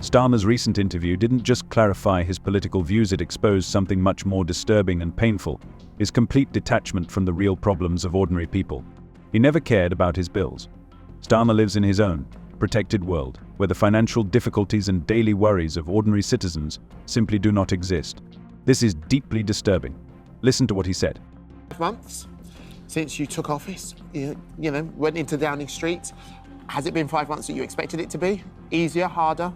Starmer's recent interview didn't just clarify his political views, it exposed something much more disturbing and painful: his complete detachment from the real problems of ordinary people. He never cared about his bills. Starmer lives in his own, protected world, where the financial difficulties and daily worries of ordinary citizens simply do not exist. This is deeply disturbing. Listen to what he said. 5 months since you took office, you went into Downing Street. Has it been 5 months that you expected it to be? Easier, harder?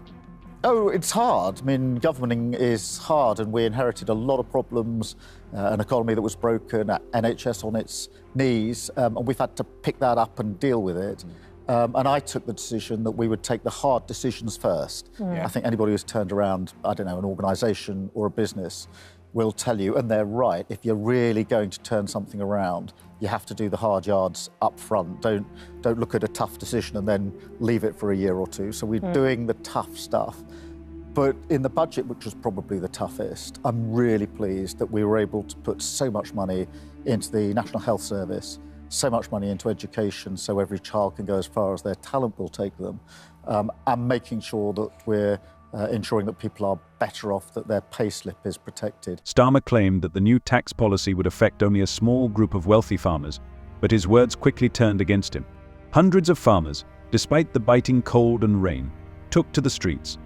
Oh, it's hard. I mean, governing is hard, and we inherited a lot of problems, an economy that was broken, NHS on its knees, and we've had to pick that up and deal with it. And I took the decision that we would take the hard decisions first. I think anybody who's turned around, I don't know, an organisation or a business will tell you, and they're right, if you're really going to turn something around, you have to do the hard yards up front. Don't look at a tough decision and then leave it for a year or two. So we're doing the tough stuff. But in the budget, which was probably the toughest, I'm really pleased that we were able to put so much money into the National Health Service, so much money into education so every child can go as far as their talent will take them, and making sure that we're ensuring that people are better off, that their pay slip is protected. Starmer claimed that the new tax policy would affect only a small group of wealthy farmers, but his words quickly turned against him. Hundreds of farmers, despite the biting cold and rain, took to the streets.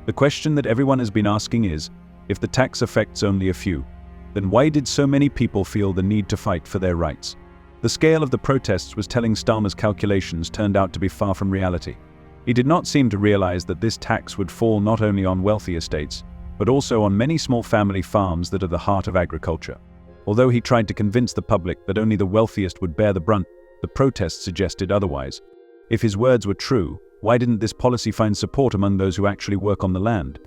The question that everyone has been asking is, if the tax affects only a few, then why did so many people feel the need to fight for their rights? The scale of the protests was telling. Starmer's calculations turned out to be far from reality. He did not seem to realize that this tax would fall not only on wealthy estates, but also on many small family farms that are the heart of agriculture. Although he tried to convince the public that only the wealthiest would bear the brunt, the protests suggested otherwise. If his words were true, why didn't this policy find support among those who actually work on the land?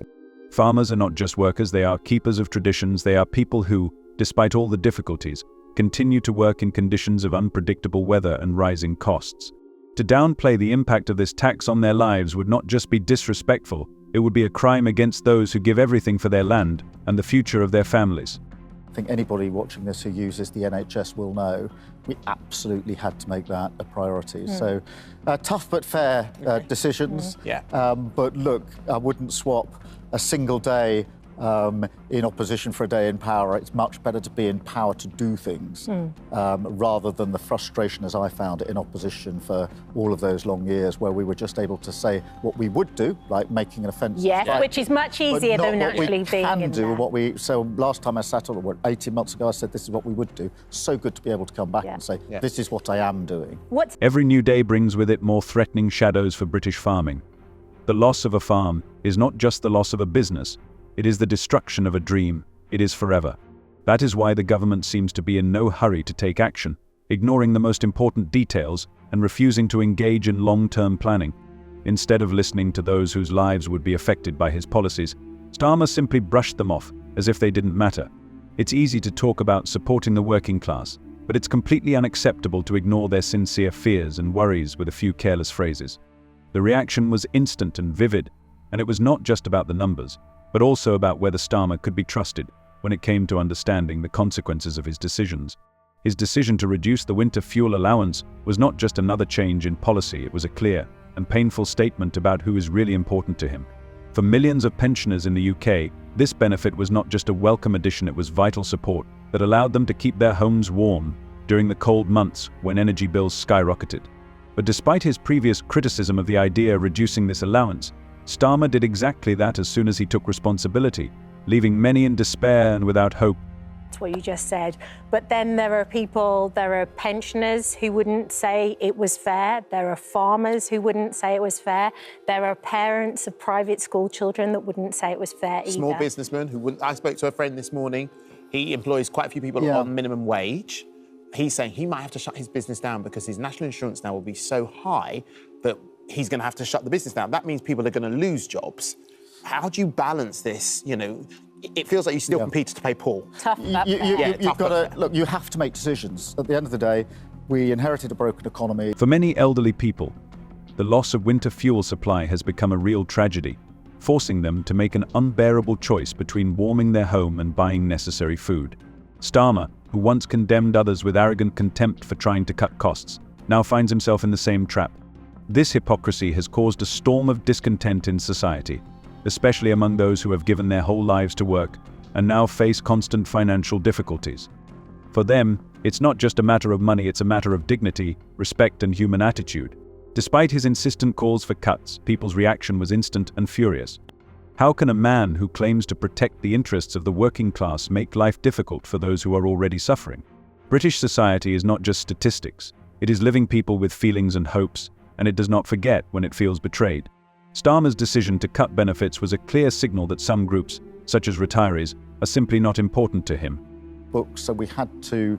Farmers are not just workers, they are keepers of traditions, they are people who, despite all the difficulties, continue to work in conditions of unpredictable weather and rising costs. To downplay the impact of this tax on their lives would not just be disrespectful, it would be a crime against those who give everything for their land and the future of their families. I think anybody watching this who uses the NHS will know we absolutely had to make that a priority. So tough but fair decisions. But look, I wouldn't swap a single day in opposition for a day in power. It's much better to be in power to do things rather than the frustration, as I found it, in opposition for all of those long years where we were just able to say what we would do, like making an offence. Yes, which is much easier than actually being in there. So last time I sat on, 18 months ago, I said this is what we would do. So good to be able to come back and say, this is what I am doing. Every new day brings with it more threatening shadows for British farming. The loss of a farm is not just the loss of a business, it is the destruction of a dream. It is forever. That is why the government seems to be in no hurry to take action, ignoring the most important details and refusing to engage in long-term planning. Instead of listening to those whose lives would be affected by his policies, Starmer simply brushed them off as if they didn't matter. It's easy to talk about supporting the working class, but it's completely unacceptable to ignore their sincere fears and worries with a few careless phrases. The reaction was instant and vivid, and it was not just about the numbers, but also about whether Starmer could be trusted when it came to understanding the consequences of his decisions. His decision to reduce the winter fuel allowance was not just another change in policy, it was a clear and painful statement about who is really important to him. For millions of pensioners in the UK, this benefit was not just a welcome addition, it was vital support that allowed them to keep their homes warm during the cold months when energy bills skyrocketed. But despite his previous criticism of the idea of reducing this allowance, Starmer did exactly that as soon as he took responsibility, leaving many in despair and without hope. That's what you just said. But then there are pensioners who wouldn't say it was fair. There are farmers who wouldn't say it was fair. There are parents of private school children that wouldn't say it was fair either. Small businessmen who wouldn't. I spoke to a friend this morning. He employs quite a few people on minimum wage. He's saying he might have to shut his business down because his national insurance now will be so high that he's going to have to shut the business down. That means people are going to lose jobs. How do you balance this? You know, it feels like you still compete to pay Paul. Tough. You've got to look. You have to make decisions. At the end of the day, we inherited a broken economy. For many elderly people, the loss of winter fuel supply has become a real tragedy, forcing them to make an unbearable choice between warming their home and buying necessary food. Starmer, who once condemned others with arrogant contempt for trying to cut costs, now finds himself in the same trap. This hypocrisy has caused a storm of discontent in society, especially among those who have given their whole lives to work and now face constant financial difficulties. For them, it's not just a matter of money, it's a matter of dignity, respect, and human attitude. Despite his insistent calls for cuts, people's reaction was instant and furious. How can a man who claims to protect the interests of the working class make life difficult for those who are already suffering? British society is not just statistics, it is living people with feelings and hopes, and it does not forget when it feels betrayed. Starmer's decision to cut benefits was a clear signal that some groups, such as retirees, are simply not important to him. So we had to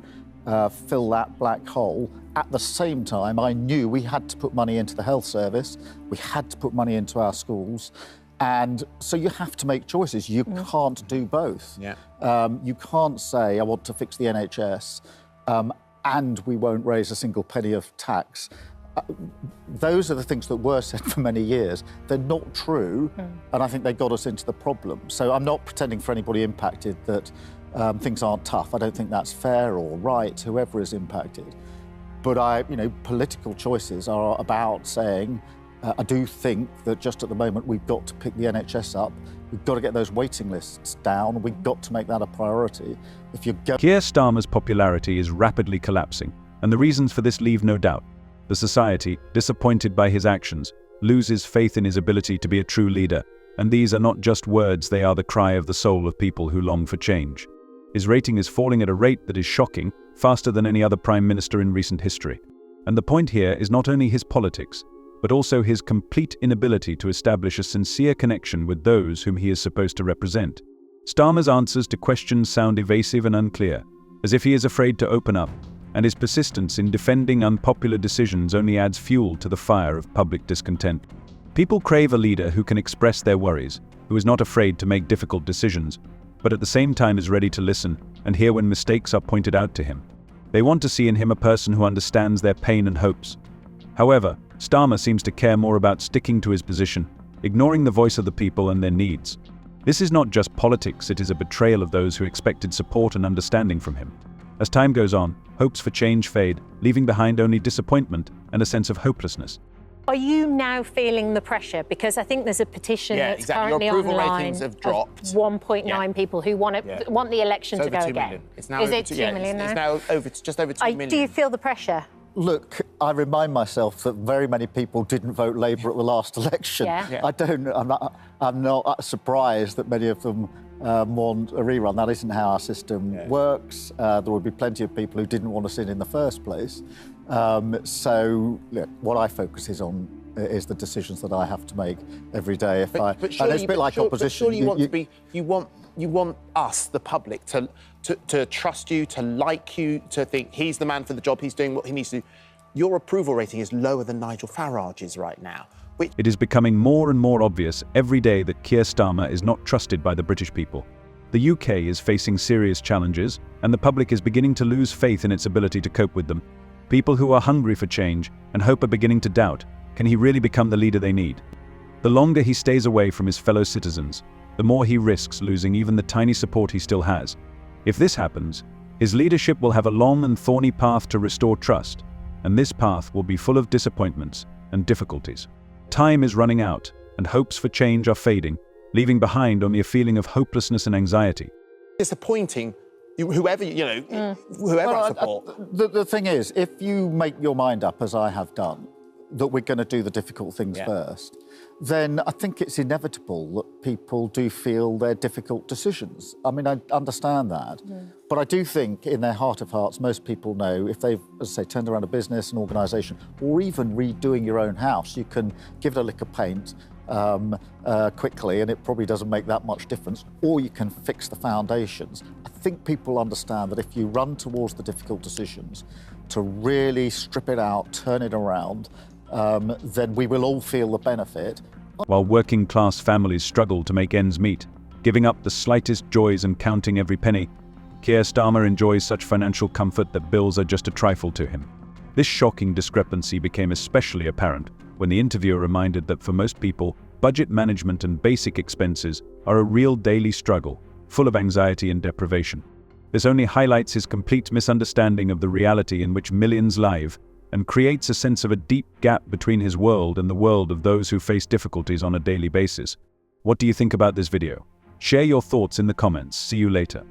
fill that black hole. At the same time, I knew we had to put money into the health service, we had to put money into our schools, and so you have to make choices. You can't do both. You can't say, I want to fix the NHS, and we won't raise a single penny of tax. Those are the things that were said for many years. They're not true, and I think they got us into the problem. So I'm not pretending for anybody impacted that things aren't tough. I don't think that's fair or right, whoever is impacted. But political choices are about saying, I do think that just at the moment we've got to pick the NHS up, we've got to get those waiting lists down, we've got to make that a priority. Keir Starmer's popularity is rapidly collapsing, and the reasons for this leave no doubt. The society, disappointed by his actions, loses faith in his ability to be a true leader, and these are not just words, they are the cry of the soul of people who long for change. His rating is falling at a rate that is shocking, faster than any other prime minister in recent history. And the point here is not only his politics, but also his complete inability to establish a sincere connection with those whom he is supposed to represent. Starmer's answers to questions sound evasive and unclear, as if he is afraid to open up, and his persistence in defending unpopular decisions only adds fuel to the fire of public discontent. People crave a leader who can express their worries, who is not afraid to make difficult decisions, but at the same time is ready to listen and hear when mistakes are pointed out to him. They want to see in him a person who understands their pain and hopes. However, Starmer seems to care more about sticking to his position, ignoring the voice of the people and their needs. This is not just politics, it is a betrayal of those who expected support and understanding from him. As time goes on, hopes for change fade, leaving behind only disappointment and a sense of hopelessness. Are you now feeling the pressure? Because I think there's a petition that's currently Your approval online ratings have dropped. 1.9 people who want the election to go again. Million. It's now is over it 2 million now? It's now just over 2 million. Do you feel the pressure? Look, I remind myself that very many people didn't vote Labour at the last election. I'm not surprised that many of them want a rerun. That isn't how our system works. There will be plenty of people who didn't want us in the first place. So, look, what I focus on is the decisions that I have to make every day. And it's a bit like opposition. Surely you want us, the public, to trust you, to like you, to think he's the man for the job, he's doing what he needs to do. Your approval rating is lower than Nigel Farage's right now. It is becoming more and more obvious every day that Keir Starmer is not trusted by the British people. The UK is facing serious challenges, and the public is beginning to lose faith in its ability to cope with them. People who are hungry for change and hope are beginning to doubt, can he really become the leader they need? The longer he stays away from his fellow citizens, the more he risks losing even the tiny support he still has. If this happens, his leadership will have a long and thorny path to restore trust, and this path will be full of disappointments and difficulties. Time is running out, and hopes for change are fading, leaving behind only a feeling of hopelessness and anxiety. Disappointing whoever I support. The thing is, if you make your mind up, as I have done, that we're going to do the difficult things first, then I think it's inevitable that people do feel they're difficult decisions. I mean, I understand that. But I do think in their heart of hearts, most people know if they've, as I say, turned around a business, an organisation, or even redoing your own house, you can give it a lick of paint quickly and it probably doesn't make that much difference, or you can fix the foundations. I think people understand that if you run towards the difficult decisions, to really strip it out, turn it around, then we will all feel the benefit. While working-class families struggle to make ends meet, giving up the slightest joys and counting every penny, Keir Starmer enjoys such financial comfort that bills are just a trifle to him. This shocking discrepancy became especially apparent when the interviewer reminded that for most people, budget management and basic expenses are a real daily struggle, full of anxiety and deprivation. This only highlights his complete misunderstanding of the reality in which millions live, and creates a sense of a deep gap between his world and the world of those who face difficulties on a daily basis. What do you think about this video? Share your thoughts in the comments. See you later.